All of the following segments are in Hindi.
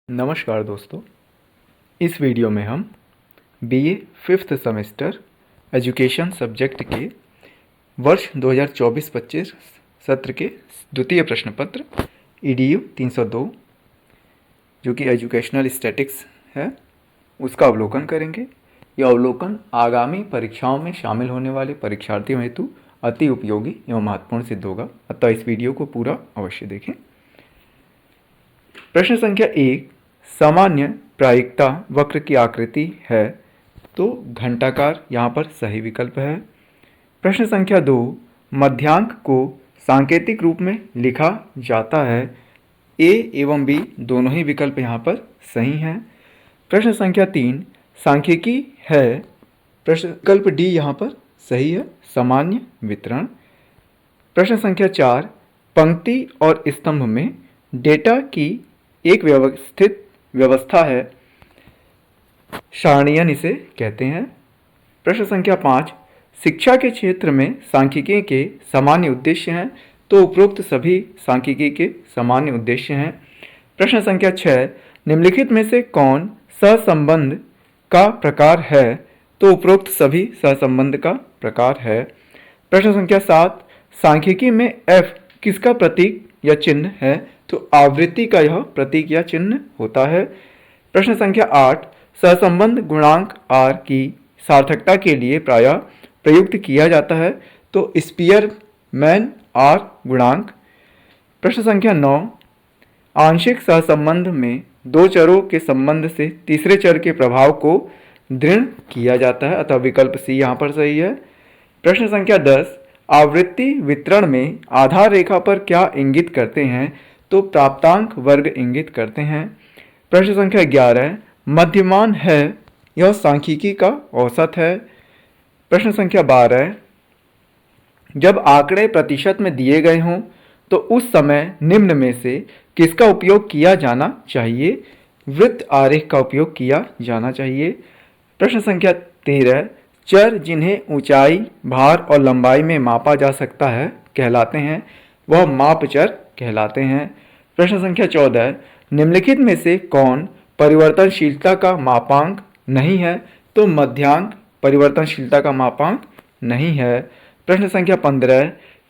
नमस्कार दोस्तों, इस वीडियो में हम BA fifth semester education subject के वर्ष 2024-25 सत्र के द्वितीय प्रश्न पत्र EDU 302 जो कि एजुकेशनल स्टैटिक्स है उसका अवलोकन करेंगे। यह अवलोकन आगामी परीक्षाओं में शामिल होने वाले परीक्षार्थियों हेतु अति उपयोगी एवं महत्वपूर्ण सिद्ध होगा, अतः इस वीडियो को पूरा अवश्य देखें। प्रश्न संख्या 1, सामान्य प्रायिकता वक्र की आकृति है तो घंटाकार यहाँ पर सही विकल्प है। प्रश्न संख्या 2, मध्यांक को सांकेतिक रूप में लिखा जाता है, ए एवं बी दोनों ही विकल्प यहाँ पर सही हैं। प्रश्न संख्या 3, सांख्यिकी है, प्रश्न विकल्प डी यहाँ पर सही है, सामान्य वितरण। प्रश्न संख्या 4, पंक्ति और स्तंभ में डेटा की एक व्यवस्थित व्यवस्था है, सारणीयन इसे कहते हैं। प्रश्न संख्या 5, शिक्षा के क्षेत्र में सांख्यिकी के सामान्य उद्देश्य हैं तो उपरोक्त सभी सांख्यिकी के सामान्य उद्देश्य हैं। प्रश्न संख्या 6, निम्नलिखित में से कौन सहसंबंध का प्रकार है तो उपरोक्त सभी सहसंबंध का प्रकार है। प्रश्न संख्या 7, सांख्यिकी में F किसका प्रतीक या चिन्ह है तो आवृत्ति का यह प्रतीक या चिन्ह होता है। प्रश्न संख्या 8, सहसंबंध गुणांक R की सार्थकता के लिए प्रायः प्रयुक्त किया जाता है तो स्पीयरमैन R गुणांक। प्रश्न संख्या 9, आंशिक सहसंबंध में दो चरों के संबंध से तीसरे चर के प्रभाव को दृढ़ किया जाता है, अतः विकल्प सी यहाँ पर सही है। प्रश्न संख्या 10, आवृत्ति वितरण में आधार रेखा पर क्या इंगित करते हैं तो प्राप्तांक वर्ग इंगित करते हैं। प्रश्न संख्या 11, मध्यमान है, यह सांख्यिकी का औसत है। प्रश्न संख्या 12, जब आंकड़े प्रतिशत में दिए गए हों तो उस समय निम्न में से किसका उपयोग किया जाना चाहिए, वृत्त आरेख का उपयोग किया जाना चाहिए। प्रश्न संख्या 13, चर जिन्हें ऊंचाई, भार और लंबाई में मापा जा सकता है कहलाते हैं, वह माप चर कहलाते हैं। प्रश्न संख्या 14, निम्नलिखित में से कौन परिवर्तनशीलता का मापांक नहीं है तो मध्यांक परिवर्तनशीलता का मापांक नहीं है। प्रश्न संख्या 15,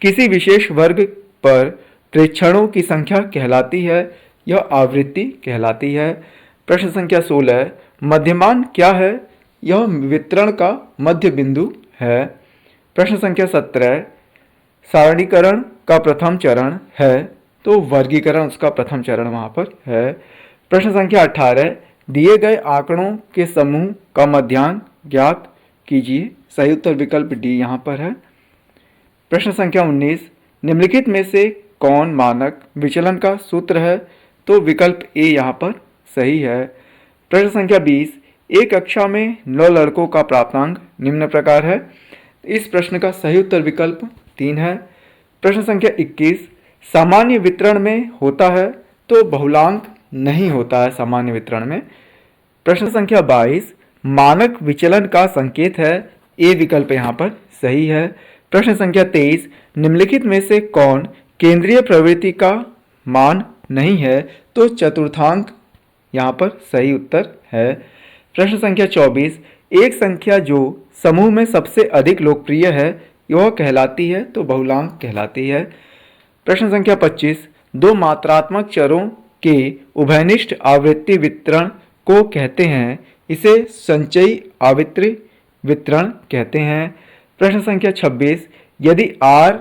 किसी विशेष वर्ग पर प्रेक्षणों की संख्या कहलाती है, यह आवृत्ति कहलाती है। प्रश्न संख्या 16, मध्यमान क्या है, यह वितरण का मध्य बिंदु है। प्रश्न संख्या 17, सारणीकरण का प्रथम चरण है तो वर्गीकरण उसका प्रथम चरण वहाँ पर है। प्रश्न संख्या 18, दिए गए आंकड़ों के समूह का मध्यांक ज्ञात कीजिए, सही उत्तर विकल्प डी यहाँ पर है। प्रश्न संख्या 19, निम्नलिखित में से कौन मानक विचलन का सूत्र है तो विकल्प ए यहाँ पर सही है। प्रश्न संख्या 20, एक कक्षा में 9 लड़कों का प्राप्तांक निम्न प्रकार है, इस प्रश्न का सही उत्तर विकल्प 3 है। प्रश्न संख्या 21, सामान्य वितरण में होता है तो बहुलांक नहीं होता है सामान्य वितरण में। प्रश्न संख्या 22, मानक विचलन का संकेत है, ए विकल्प यहाँ पर सही है। प्रश्न संख्या 23, निम्नलिखित में से कौन केंद्रीय प्रवृत्ति का मान नहीं है तो चतुर्थांक यहाँ पर सही उत्तर है। प्रश्न संख्या 24, एक संख्या जो समूह में सबसे अधिक लोकप्रिय है यह कहलाती है तो बहुलांक कहलाती है। प्रश्न संख्या 25, दो मात्रात्मक चरों के उभयनिष्ठ आवृत्ति वितरण को कहते हैं, इसे संचयी आवृत्ति वितरण कहते हैं। प्रश्न संख्या 26, यदि R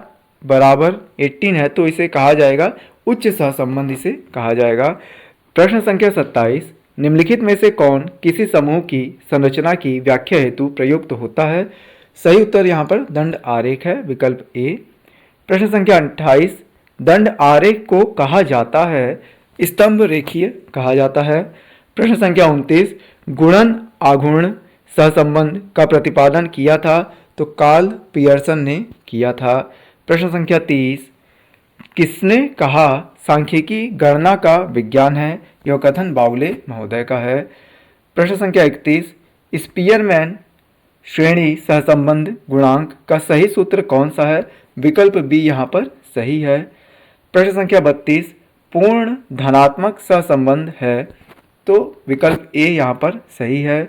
बराबर 18 है तो इसे कहा जाएगा उच्च सहसंबंध इसे कहा जाएगा। प्रश्न संख्या 27, निम्नलिखित में से कौन किसी समूह की संरचना की व्याख्या हेतु प्रयुक्त होता है, सही उत्तर यहाँ पर दंड आरेख है, विकल्प ए। प्रश्न संख्या 28, दंड आरेख को कहा जाता है स्तंभ रेखीय कहा जाता है। प्रश्न संख्या 29, गुणन आघूर्ण सहसंबंध का प्रतिपादन किया था तो कार्ल पियर्सन ने किया था। प्रश्न संख्या 30, किसने कहा सांख्यिकी गणना का विज्ञान है, यह कथन बावले महोदय का है। प्रश्न संख्या 31, स्पीयरमैन श्रेणी सहसंबंध गुणांक का सही सूत्र कौन सा है, विकल्प बी यहाँ पर सही है। प्रश्न संख्या 32, पूर्ण धनात्मक सहसंबंध है तो विकल्प ए यहाँ पर सही है।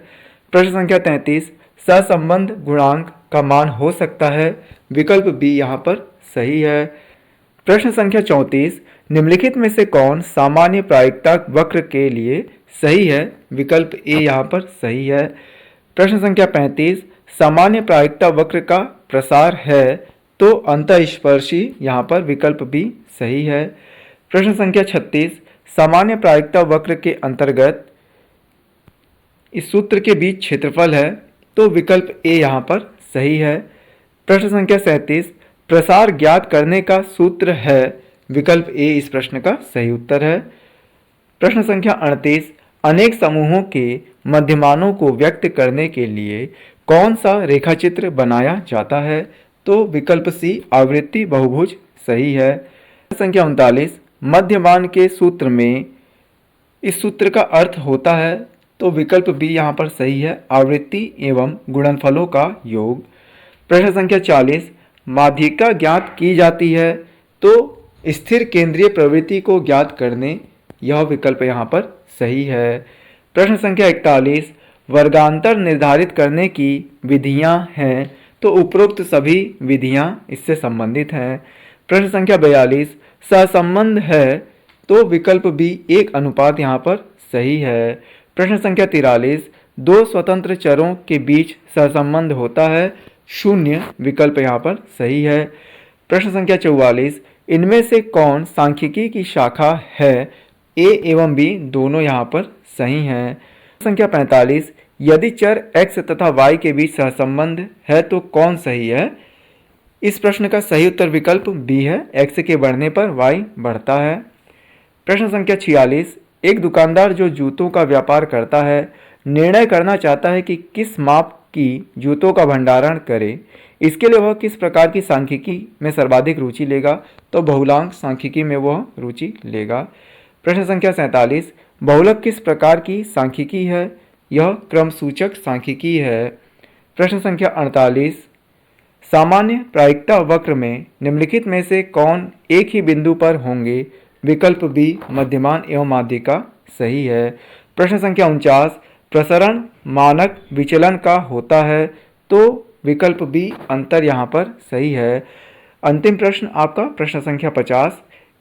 प्रश्न संख्या 33, सहसंबंध गुणांक का मान हो सकता है, विकल्प बी यहाँ पर सही है। प्रश्न संख्या 34, निम्नलिखित में से कौन सामान्य प्रायिकता वक्र के लिए सही है, विकल्प ए यहाँ पर सही है। प्रश्न संख्या 35, सामान्य प्रायिकता वक्र का प्रसार है तो अंतःस्पर्शी, यहाँ पर विकल्प बी सही है। प्रश्न संख्या 36, सामान्य प्रायिकता वक्र के अंतर्गत इस सूत्र के बीच क्षेत्रफल है तो विकल्प ए यहाँ पर सही है। प्रश्न संख्या 37, प्रसार ज्ञात करने का सूत्र है, विकल्प ए इस प्रश्न का सही उत्तर है। प्रश्न संख्या 38, अनेक समूहों के मध्यमानों को व्यक्त करने के लिए कौन सा रेखाचित्र बनाया जाता है, तो विकल्प सी आवृत्ति बहुभुज सही है। संख्या 39, मध्यमान के सूत्र में इस सूत्र का अर्थ होता है तो विकल्प बी यहाँ पर सही है, आवृत्ति एवं गुणनफलों का योग। प्रश्न संख्या 40, माध्यिका ज्ञात की जाती है तो स्थिर केंद्रीय प्रवृत्ति को ज्ञात करने, यह विकल्प यहाँ पर सही है। प्रश्न संख्या 41, वर्गांतर निर्धारित करने की विधियां हैं तो उपरोक्त सभी विधियां इससे संबंधित हैं। प्रश्न संख्या 42, सहसंबंध है तो विकल्प बी 1:, यहाँ पर सही है। प्रश्न संख्या 43, दो स्वतंत्र चरों के बीच सहसंबंध होता है, 0, विकल्प यहाँ पर सही है। प्रश्न संख्या 44, इनमें से कौन सांख्यिकी की शाखा है, ए एवं बी दोनों यहाँ पर सही हैं। संख्या 45, यदि चर x तथा y के बीच सहसंबंध है तो कौन सही है, इस प्रश्न का सही उत्तर विकल्प बी है, x के बढ़ने पर y बढ़ता है। प्रश्न संख्या 46, एक दुकानदार जो जूतों का व्यापार करता है निर्णय करना चाहता है कि किस माप की जूतों का भंडारण करे, इसके लिए वह किस प्रकार की सांख्यिकी में सर्वाधिक रुचि लेगा, तो बहुलांक सांख्यिकी में वह रुचि लेगा। प्रश्न संख्या 47, बहुलक किस प्रकार की सांख्यिकी है, यह क्रमसूचक सांख्यिकी है। प्रश्न संख्या 48, सामान्य प्रायिकता वक्र में निम्नलिखित में से कौन एक ही बिंदु पर होंगे, विकल्प बी मध्यमान एवं माध्यिका सही है। प्रश्न संख्या 49, प्रसरण मानक विचलन का होता है तो विकल्प बी अंतर यहाँ पर सही है। अंतिम प्रश्न आपका प्रश्न संख्या 50,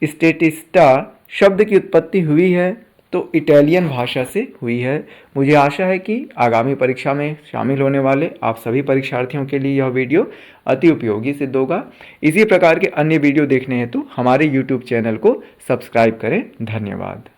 स्टेटिस्टा शब्द की उत्पत्ति हुई है तो इटालियन भाषा से हुई है। मुझे आशा है कि आगामी परीक्षा में शामिल होने वाले आप सभी परीक्षार्थियों के लिए यह वीडियो अति उपयोगी सिद्ध होगा। इसी प्रकार के अन्य वीडियो देखने हेतु हमारे YouTube चैनल को सब्सक्राइब करें। धन्यवाद।